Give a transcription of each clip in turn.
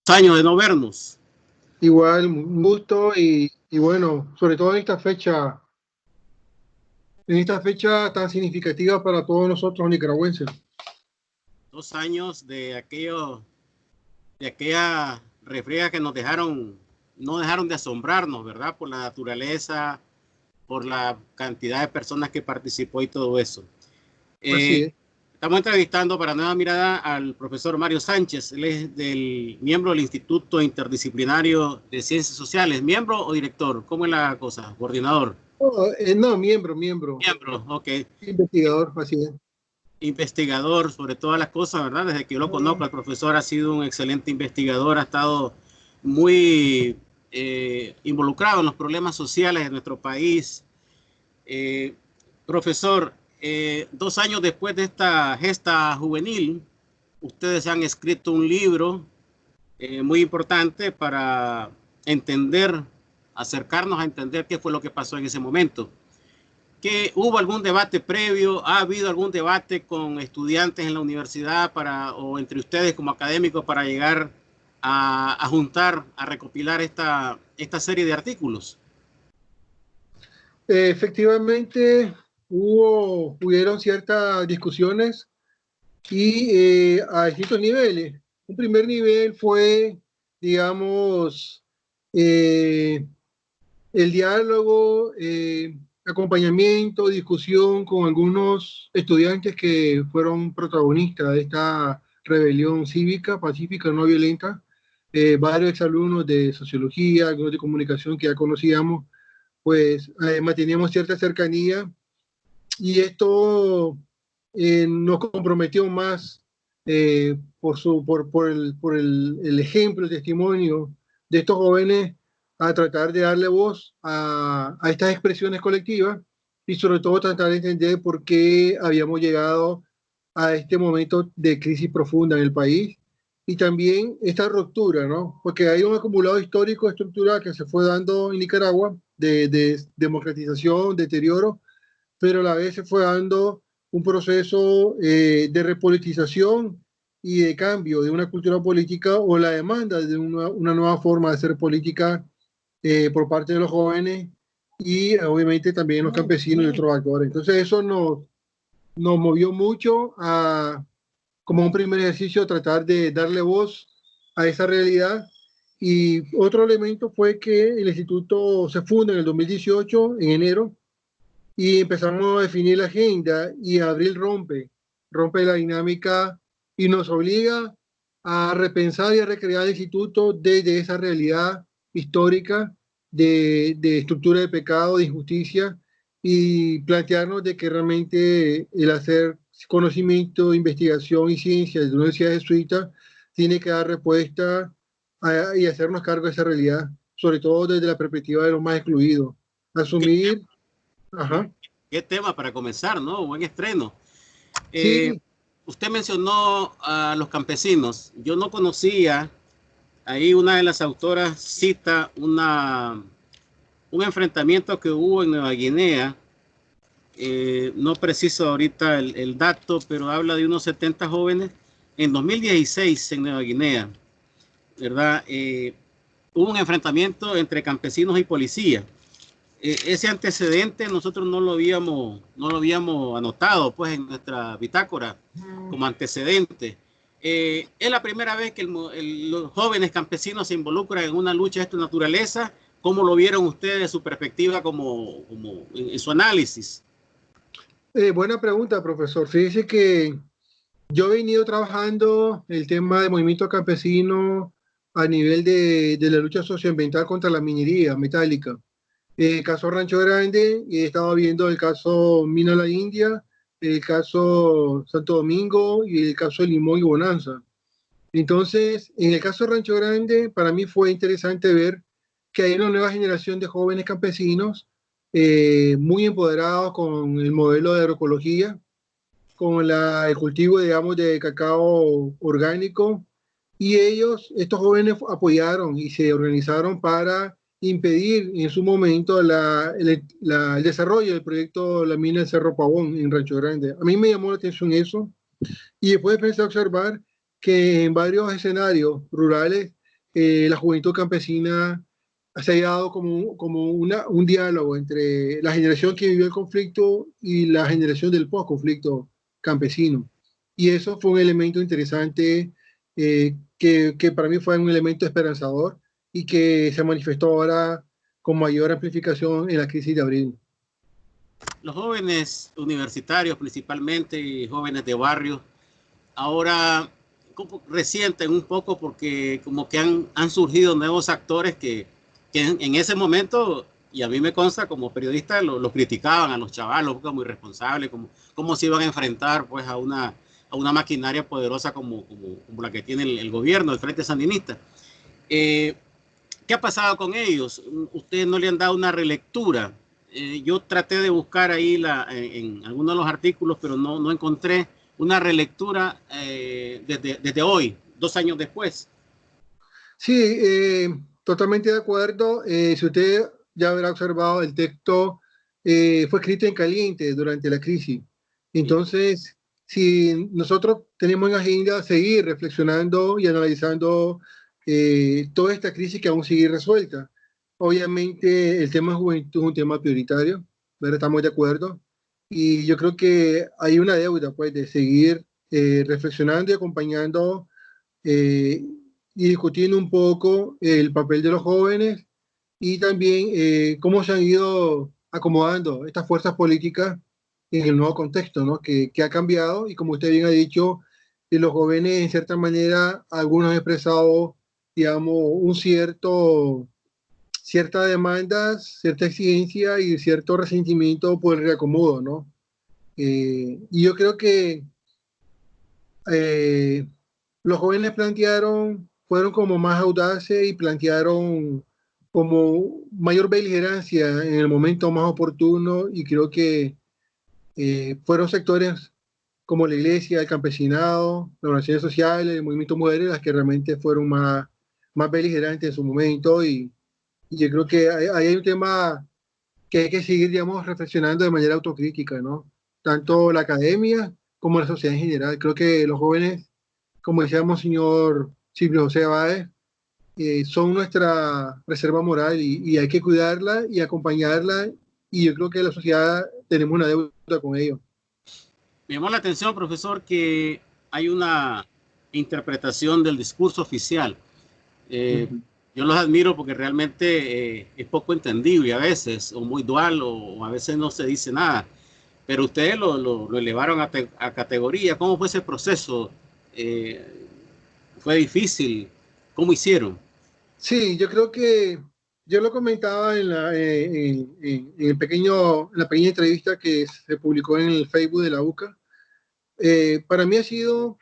Años de no vernos. Igual, un gusto y bueno, sobre todo en esta fecha tan significativa para todos nosotros nicaragüenses. 2 años de aquella refriega que no dejaron de asombrarnos, ¿verdad? Por la naturaleza, por la cantidad de personas que participó y todo eso. Así es. Estamos entrevistando para Nueva Mirada al profesor Mario Sánchez. Él es miembro del Instituto Interdisciplinario de Ciencias Sociales. ¿Miembro o director? ¿Cómo es la cosa? ¿Coordinador? No, miembro, Miembro, ok. investigador, así es. Investigador sobre todas las cosas, ¿verdad? Desde que yo lo conozco, el profesor ha sido un excelente investigador, ha estado muy involucrado en los problemas sociales de nuestro país. Profesor, 2 años después de esta gesta juvenil, ustedes han escrito un libro muy importante para entender, acercarnos a entender qué fue lo que pasó en ese momento. ¿Que hubo algún debate previo? ¿Ha habido algún debate con estudiantes en la universidad o entre ustedes como académicos para llegar a juntar, a recopilar esta serie de artículos? Efectivamente, hubieron ciertas discusiones y a distintos niveles. Un primer nivel fue, digamos, eh, el diálogo, acompañamiento, discusión con algunos estudiantes que fueron protagonistas de esta rebelión cívica, pacífica, no violenta. Varios exalumnos de sociología, algunos de comunicación que ya conocíamos, pues manteníamos cierta cercanía y esto nos comprometió más por el ejemplo, el testimonio de estos jóvenes a tratar de darle voz a estas expresiones colectivas y sobre todo tratar de entender por qué habíamos llegado a este momento de crisis profunda en el país y también esta ruptura, ¿no? Porque hay un acumulado histórico estructural que se fue dando en Nicaragua de democratización, deterioro, pero a la vez se fue dando un proceso de repolitización y de cambio de una cultura política o la demanda de una nueva forma de hacer política por parte de los jóvenes y obviamente también los campesinos y otros actores. Entonces eso nos movió mucho como un primer ejercicio, tratar de darle voz a esa realidad. Y otro elemento fue que el instituto se funda en el 2018, en enero, y empezamos a definir la agenda y Abril rompe la dinámica y nos obliga a repensar y a recrear el instituto desde esa realidad histórica de estructura de pecado, de injusticia y plantearnos de que realmente el hacer conocimiento, investigación y ciencia de la Universidad Jesuita tiene que dar respuesta y hacernos cargo de esa realidad, sobre todo desde la perspectiva de los más excluidos. Asumir. Ajá. ¿Qué tema para comenzar, no? Buen estreno. Sí, Usted mencionó a los campesinos. Yo no conocía, ahí una de las autoras cita un enfrentamiento que hubo en Nueva Guinea. No preciso ahorita el dato, pero habla de unos 70 jóvenes en 2016 en Nueva Guinea, ¿verdad? Hubo un enfrentamiento entre campesinos y policías. Ese antecedente nosotros no lo habíamos anotado pues en nuestra bitácora como antecedente. Es la primera vez que los jóvenes campesinos se involucran en una lucha de esta naturaleza. ¿Cómo lo vieron ustedes de su perspectiva como en su análisis? buena pregunta, profesor. Fíjese que yo he venido trabajando el tema de movimiento campesino a nivel de la lucha socioambiental contra la minería metálica. El caso Rancho Grande, y he estado viendo el caso Mina La India, el caso Santo Domingo y el caso Limón y Bonanza. Entonces, en el caso Rancho Grande, para mí fue interesante ver que hay una nueva generación de jóvenes campesinos muy empoderados con el modelo de agroecología, con el cultivo, digamos, de cacao orgánico. Y estos jóvenes apoyaron y se organizaron para impedir en su momento el desarrollo del proyecto La Mina del Cerro Pavón en Rancho Grande. A mí me llamó la atención eso y después empecé a observar que en varios escenarios rurales la juventud campesina se ha dado como un diálogo entre la generación que vivió el conflicto y la generación del post-conflicto campesino. Y eso fue un elemento interesante que para mí fue un elemento esperanzador y que se manifestó ahora con mayor amplificación en la crisis de abril. Los jóvenes universitarios principalmente y jóvenes de barrio ahora resienten un poco porque como que han surgido nuevos actores que en ese momento, y a mí me consta como periodista, lo criticaban a los chavalos como irresponsables, como se iban a enfrentar pues a una maquinaria poderosa como la que tiene el gobierno, el Frente Sandinista. ¿Qué ha pasado con ellos? ¿Ustedes no le han dado una relectura? Yo traté de buscar ahí en algunos de los artículos, pero no encontré una relectura desde hoy, 2 años después. Sí, totalmente de acuerdo. Si usted ya habrá observado, el texto fue escrito en caliente durante la crisis. Entonces, si nosotros tenemos en agenda seguir reflexionando y analizando toda esta crisis que aún sigue resuelta, obviamente el tema de juventud es un tema prioritario, ¿verdad? Estamos de acuerdo. Y yo creo que hay una deuda, pues, de seguir reflexionando y acompañando eh, y discutiendo un poco el papel de los jóvenes y también cómo se han ido acomodando estas fuerzas políticas en el nuevo contexto, ¿no? Que ha cambiado y como usted bien ha dicho, los jóvenes en cierta manera, algunos han expresado, digamos, cierta demanda, cierta exigencia y cierto resentimiento por el reacomodo, ¿no? Y yo creo que eh, los jóvenes fueron como más audaces y plantearon como mayor beligerancia en el momento más oportuno y creo que fueron sectores como la iglesia, el campesinado, las organizaciones sociales, el movimiento mujeres, las que realmente fueron más beligerantes en su momento y yo creo que ahí hay un tema que hay que seguir, digamos, reflexionando de manera autocrítica, ¿no? Tanto la academia como la sociedad en general. Creo que los jóvenes, como decía Monseñor Silvio José Báez, son nuestra reserva moral y hay que cuidarla y acompañarla y yo creo que la sociedad tenemos una deuda con ellos. Me llamó la atención, profesor, que hay una interpretación del discurso oficial. Eh, Ujú. yo los admiro porque realmente es poco entendible a veces, o muy dual, o a veces no se dice nada. Pero ustedes lo elevaron a categoría. ¿Cómo fue ese proceso? Eh, ¿Fue difícil? ¿Cómo hicieron? Sí, yo creo que yo lo comentaba en en la pequeña entrevista que se publicó en el Facebook de la UCA. Para mí ha sido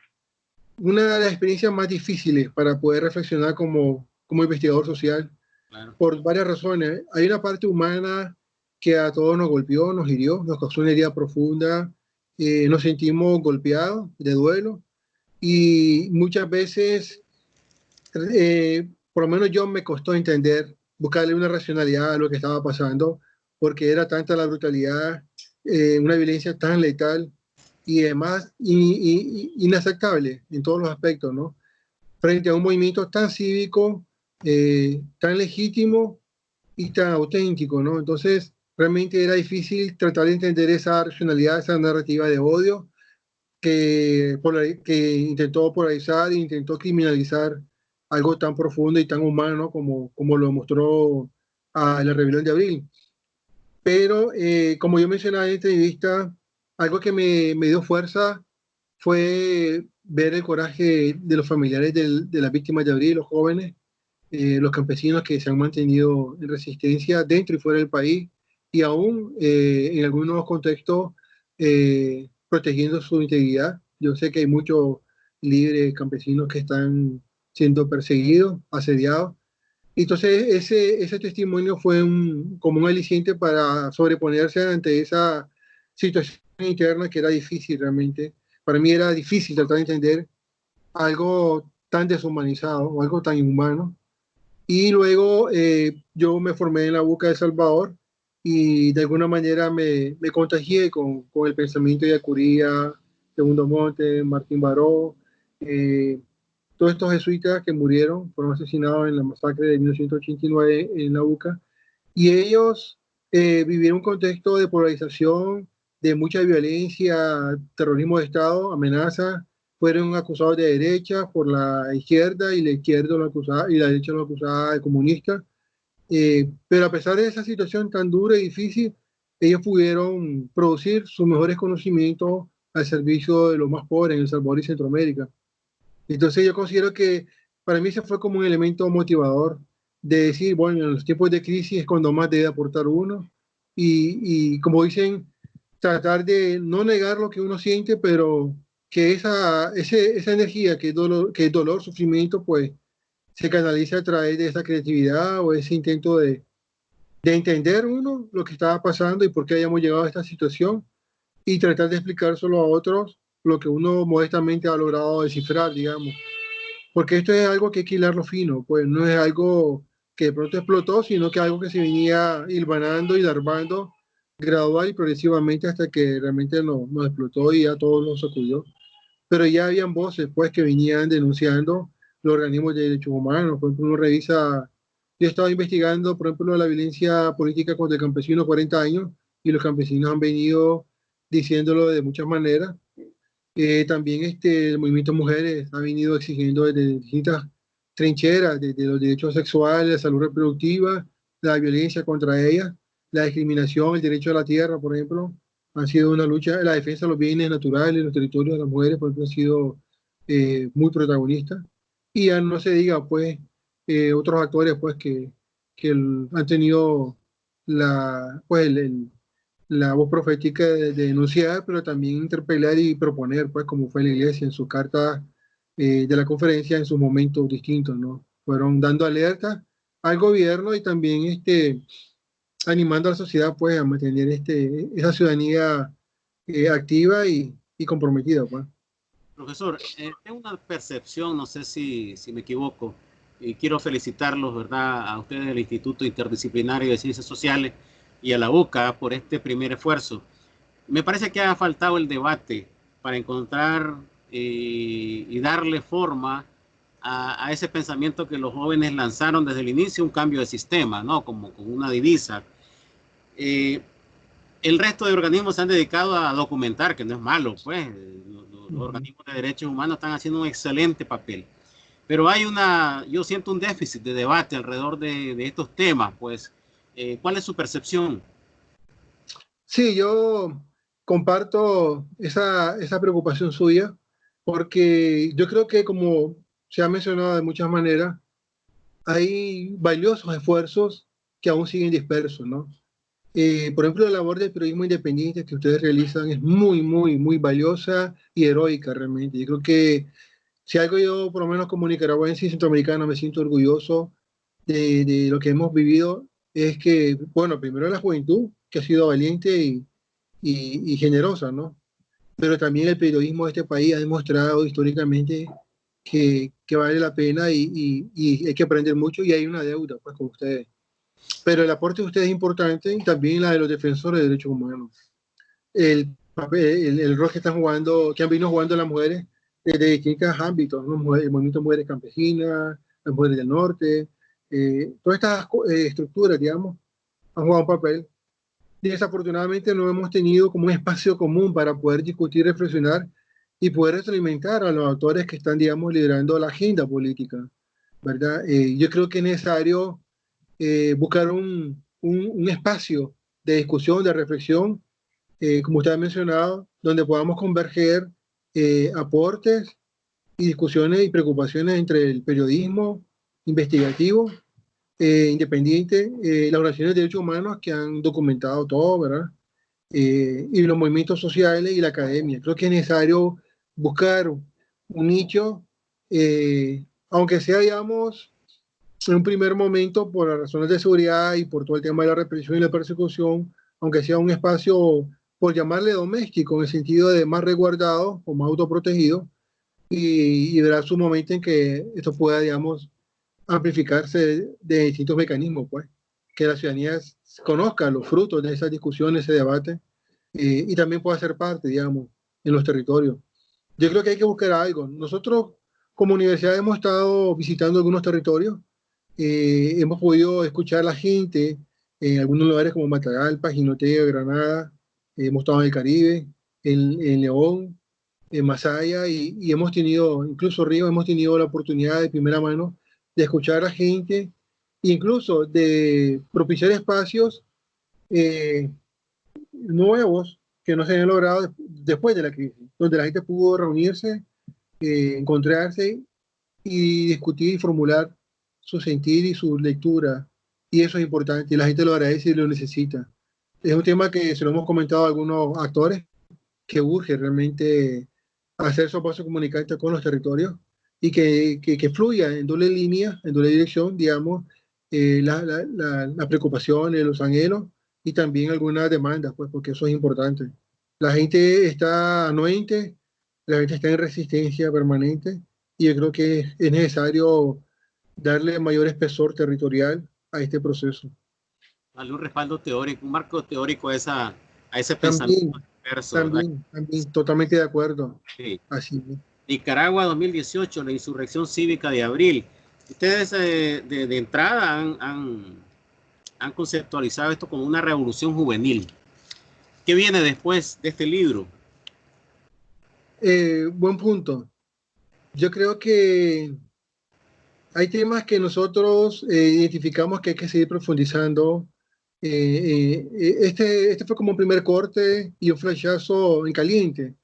una de las experiencias más difíciles para poder reflexionar como investigador social Claro. por varias razones. Hay una parte humana que a todos nos golpeó, nos hirió, nos causó una herida profunda, nos sentimos golpeados de duelo y muchas veces, por lo menos yo me costó entender, buscarle una racionalidad a lo que estaba pasando, porque era tanta la brutalidad, una violencia tan letal y además inaceptable en todos los aspectos, ¿no? Frente a un movimiento tan cívico, tan legítimo y tan auténtico, ¿no? Entonces, realmente era difícil tratar de entender esa racionalidad, esa narrativa de odio que intentó polarizar e intentó criminalizar algo tan profundo y tan humano como lo mostró a la rebelión de abril. Pero, como yo mencionaba en esta entrevista, algo que me dio fuerza fue ver el coraje de los familiares de las víctimas de abril, los jóvenes, los campesinos que se han mantenido en resistencia dentro y fuera del país y aún en algunos contextos protegiendo su integridad. Yo sé que hay muchos líderes campesinos que están siendo perseguidos, asediados. Entonces ese testimonio fue como un aliciente para sobreponerse ante esa situación interna que era difícil realmente. Para mí era difícil tratar de entender algo tan deshumanizado o algo tan inhumano y luego yo me formé en la UCA de Salvador y de alguna manera me contagié con el pensamiento de Acuría, Segundo Monte, Martín Baró, eh, todos estos jesuitas que murieron, fueron asesinados en la masacre de 1989 en la UCA, y ellos vivieron un contexto de polarización, de mucha violencia, terrorismo de Estado, amenazas, fueron acusados de derecha por la izquierda y la izquierda lo acusaba, y la derecha lo acusaba de comunista. Pero a pesar de esa situación tan dura y difícil, ellos pudieron producir sus mejores conocimientos al servicio de los más pobres en El Salvador y Centroamérica. Entonces yo considero que para mí se fue como un elemento motivador de decir, bueno, en los tiempos de crisis es cuando más debe aportar uno y como dicen, tratar de no negar lo que uno siente, pero que esa energía que es dolor, sufrimiento, pues se canaliza a través de esa creatividad o ese intento de entender uno lo que estaba pasando y por qué hayamos llegado a esta situación y tratar de explicárselo a otros lo que uno modestamente ha logrado descifrar, digamos. Porque esto es algo que hay que hilarlo fino, pues no es algo que de pronto explotó, sino que algo que se venía hilvanando y larvando gradual y progresivamente hasta que realmente nos explotó y a todos nos sacudió. Pero ya habían voces pues que venían denunciando los organismos de derechos humanos. Por ejemplo, uno revisa, yo estaba investigando, por ejemplo, la violencia política contra el campesino 40 años y los campesinos han venido diciéndolo de muchas maneras. También el movimiento Mujeres ha venido exigiendo desde distintas trincheras, desde los derechos sexuales, la salud reproductiva, la violencia contra ellas, la discriminación, el derecho a la tierra, por ejemplo, han sido una lucha, la defensa de los bienes naturales, los territorios de las mujeres, por ejemplo, han sido muy protagonistas. Y ya no se diga, pues, otros actores, pues, que han tenido pues, la voz profética de denunciar, pero también interpelar y proponer, pues como fue la iglesia en sus cartas de la conferencia en sus momentos distintos, ¿no? Fueron dando alerta al gobierno y también animando a la sociedad, pues, a mantener esa ciudadanía activa y comprometida, pues. Profesor, tengo una percepción, no sé si me equivoco, y quiero felicitarlos, ¿verdad?, a ustedes del Instituto Interdisciplinario de Ciencias Sociales y a la UCA por este primer esfuerzo. Me parece que ha faltado el debate para encontrar y darle forma a ese pensamiento que los jóvenes lanzaron desde el inicio, un cambio de sistema, ¿no? Como una divisa. El resto de organismos se han dedicado a documentar, que no es malo, pues los organismos de derechos humanos están haciendo un excelente papel. Pero yo siento un déficit de debate alrededor de estos temas, pues, ¿cuál es su percepción? Sí, yo comparto esa preocupación suya, porque yo creo que como se ha mencionado de muchas maneras, hay valiosos esfuerzos que aún siguen dispersos, ¿no? Por ejemplo, la labor del periodismo independiente que ustedes realizan es muy, muy, muy valiosa y heroica realmente. Yo creo que si algo yo, por lo menos como nicaragüense y centroamericano, me siento orgulloso de lo que hemos vivido, es que, bueno, primero la juventud, que ha sido valiente y generosa, ¿no? Pero también el periodismo de este país ha demostrado históricamente que vale la pena y hay que aprender mucho y hay una deuda, pues, con ustedes. Pero el aporte de ustedes es importante y también la de los defensores de derechos humanos. El papel, el rol que están jugando, que han venido jugando las mujeres desde distintos ámbitos, ¿no? El movimiento de mujeres campesinas, las mujeres del norte, todas estas estructuras, digamos, han jugado un papel. Y desafortunadamente no hemos tenido como un espacio común para poder discutir, reflexionar y poder retroalimentar a los autores que están, digamos, liderando la agenda política, ¿verdad? Yo creo que es necesario buscar un espacio de discusión, de reflexión, como usted ha mencionado, donde podamos converger aportes y discusiones y preocupaciones entre el periodismo investigativo, independiente, las organizaciones de derechos humanos que han documentado todo, ¿verdad? Y los movimientos sociales y la academia. Creo que es necesario buscar un nicho, aunque sea, digamos, en un primer momento, por las razones de seguridad y por todo el tema de la represión y la persecución, aunque sea un espacio, por llamarle doméstico, en el sentido de más resguardado o más autoprotegido, y verá su momento en que esto pueda, digamos, amplificarse de distintos mecanismos, pues, que la ciudadanía conozca los frutos de esas discusiones, ese debate, y también pueda ser parte, digamos, en los territorios. Yo creo que hay que buscar algo. Nosotros, como universidad hemos estado visitando algunos territorios, hemos podido escuchar a la gente en algunos lugares como Matagalpa, Jinotega, Granada, hemos estado en el Caribe, en León, en Masaya, y hemos tenido, incluso Río, hemos tenido la oportunidad de primera mano de escuchar a la gente, incluso de propiciar espacios eh, nuevos que no se habían logrado después de la crisis, donde la gente pudo reunirse, encontrarse y discutir y formular su sentir y su lectura. Y eso es importante, y la gente lo agradece y lo necesita. Es un tema que se lo hemos comentado a algunos actores, que urge realmente hacer esos pasos comunicantes con los territorios y que fluya en doble línea, en doble dirección, digamos, las preocupaciones, los anhelos y también algunas demandas, pues, porque eso es importante. La gente está anuente, la gente está en resistencia permanente y yo creo que es necesario darle mayor espesor territorial a este proceso. Darle un respaldo teórico, un marco teórico a ese pensamiento También, diverso, ¿verdad? también, totalmente de acuerdo. Sí. Así. Nicaragua 2018, la insurrección cívica de abril. Ustedes de entrada han conceptualizado esto como una revolución juvenil. ¿Qué viene después de este libro? Buen punto. Yo creo que hay temas que nosotros identificamos que hay que seguir profundizando. Este fue como un primer corte y un flechazo en caliente,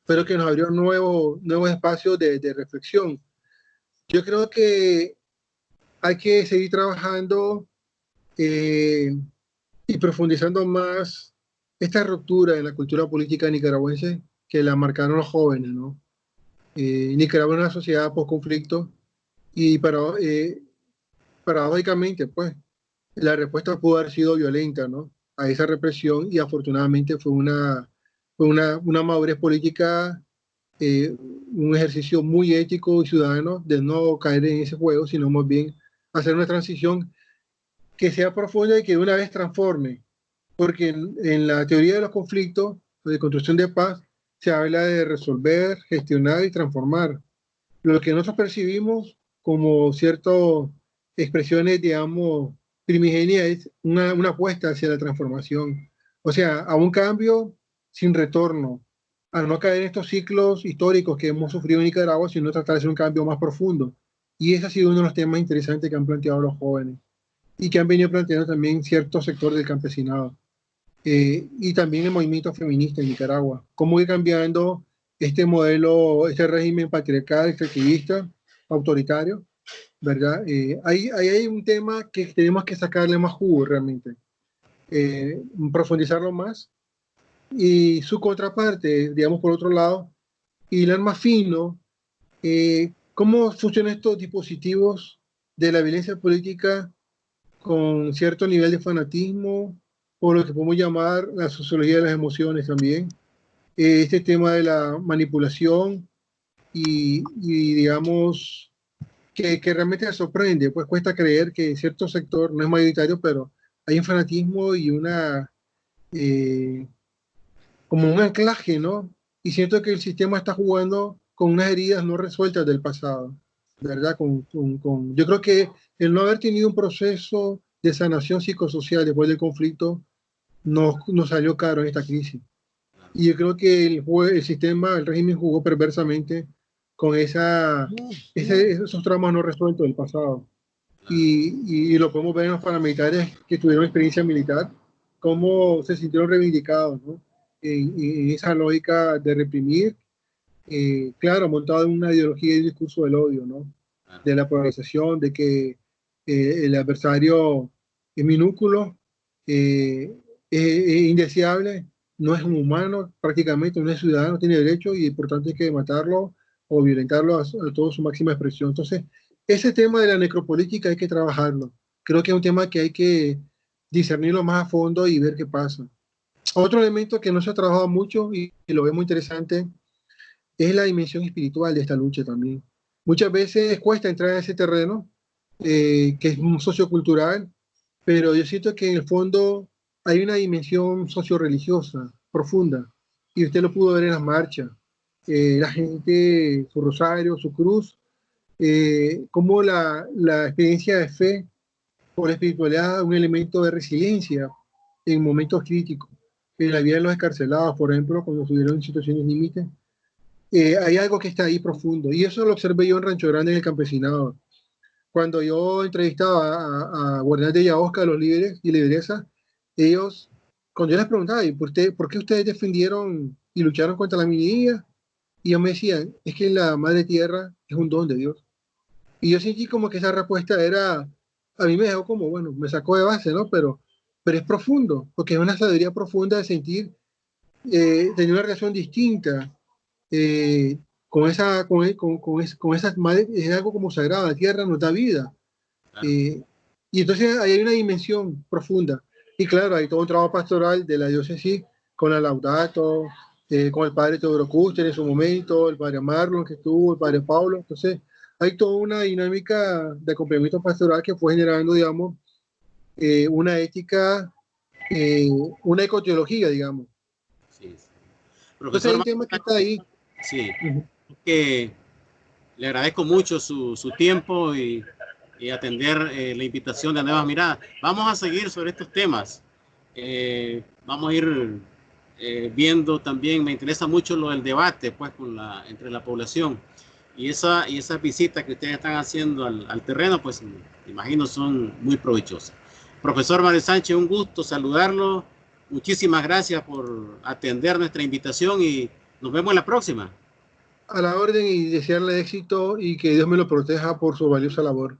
pero que nos abrió nuevos espacios de reflexión. Yo creo que hay que seguir trabajando eh, y profundizando más esta ruptura en la cultura política nicaragüense que la marcaron los jóvenes, ¿no? Nicaragua es una sociedad post-conflicto y paradójicamente, pues, la respuesta pudo haber sido violenta, ¿no? A esa represión y afortunadamente fue una madurez política, eh, un ejercicio muy ético y ciudadano de no caer en ese juego, sino más bien hacer una transición que sea profunda y que de una vez transforme, porque en la teoría de los conflictos, de construcción de paz, se habla de resolver, gestionar y transformar. Lo que nosotros percibimos como ciertas expresiones, digamos, primigenias es una apuesta hacia la transformación. O sea, a un cambio sin retorno, a no caer en estos ciclos históricos que hemos sufrido en Nicaragua, sino tratar de hacer un cambio más profundo. Y ese ha sido uno de los temas interesantes que han planteado los jóvenes y que han venido planteando también cierto sector del campesinado. Y también el movimiento feminista en Nicaragua. Cómo ir cambiando este modelo, este régimen patriarcal, extractivista, autoritario, ¿verdad? Ahí hay un tema que tenemos que sacarle más jugo realmente, profundizarlo más. Y su contraparte, digamos, por otro lado, hilar más fino cómo funcionan estos dispositivos de la violencia política con cierto nivel de fanatismo, o lo que podemos llamar la sociología de las emociones también. Este tema de la manipulación y digamos, que realmente sorprende, pues cuesta creer que cierto sector, no es mayoritario, pero hay un fanatismo y eh, como un anclaje, ¿no? Y siento que el sistema está jugando con unas heridas no resueltas del pasado, ¿verdad? Yo creo que el no haber tenido un proceso de sanación psicosocial después del conflicto nos salió caro en esta crisis. Y yo creo que el sistema, el régimen jugó perversamente con esos traumas no resueltos del pasado. Y lo podemos ver en los paramilitares que tuvieron experiencia militar, cómo se sintieron reivindicados, ¿no? En esa lógica de reprimir, claro, montado en una ideología y discurso del odio, ¿no? De la polarización, de que el adversario es minúsculo, es indeseable, no es un humano prácticamente, no es ciudadano, tiene derecho y por tanto hay que matarlo o violentarlo a toda su máxima expresión. Entonces, ese tema de la necropolítica hay que trabajarlo. Creo que es un tema que hay que discernirlo más a fondo y ver qué pasa. Otro elemento que no se ha trabajado mucho y lo veo muy interesante es la dimensión espiritual de esta lucha también. Muchas veces cuesta entrar en ese terreno, que es un sociocultural, pero yo siento que en el fondo hay una dimensión socio-religiosa profunda, y usted lo pudo ver en las marchas. La gente, su rosario, su cruz, cómo la experiencia de fe o la espiritualidad es un elemento de resiliencia en momentos críticos. En la vida de los escarcelados, por ejemplo, cuando estuvieron en situaciones límites, hay algo que está ahí profundo. Y eso lo observé yo en Rancho Grande, en el campesinado. Cuando yo entrevistaba a guardianes de Yaosca, a los líderes y lideresas, ellos, cuando yo les preguntaba, ¿y por qué ustedes defendieron y lucharon contra la minería? Y ellos me decían, es que la madre tierra es un don de Dios. Y yo sentí como que esa respuesta era, a mí me dejó como, bueno, me sacó de base, ¿no? Pero es profundo, porque es una sabiduría profunda de sentir, tener una relación distinta eh, con esas madres, es algo como sagrado, la tierra nos da vida. Claro. Y entonces ahí hay una dimensión profunda. Y claro, hay todo un trabajo pastoral de la diócesis con la Laudato, con el padre Teodoro Custer en su momento, el padre Marlon que estuvo, el padre Pablo. Entonces, hay toda una dinámica de acompañamiento pastoral que fue generando, digamos, una ética, una ecoteología, digamos. Sí, sí. Entonces, hay Profesor, un tema que está ahí. sí, Uh-huh. que le agradezco mucho su tiempo y atender la invitación de Nuevas Miradas. Vamos a seguir sobre estos temas. Vamos a ir viendo también, me interesa mucho lo del debate pues, entre la población y esas visitas que ustedes están haciendo al terreno, pues me imagino son muy provechosas. Profesor Mario Sánchez, un gusto saludarlo. Muchísimas gracias por atender nuestra invitación y nos vemos en la próxima. A la orden y desearle éxito y que Dios me lo proteja por su valiosa labor.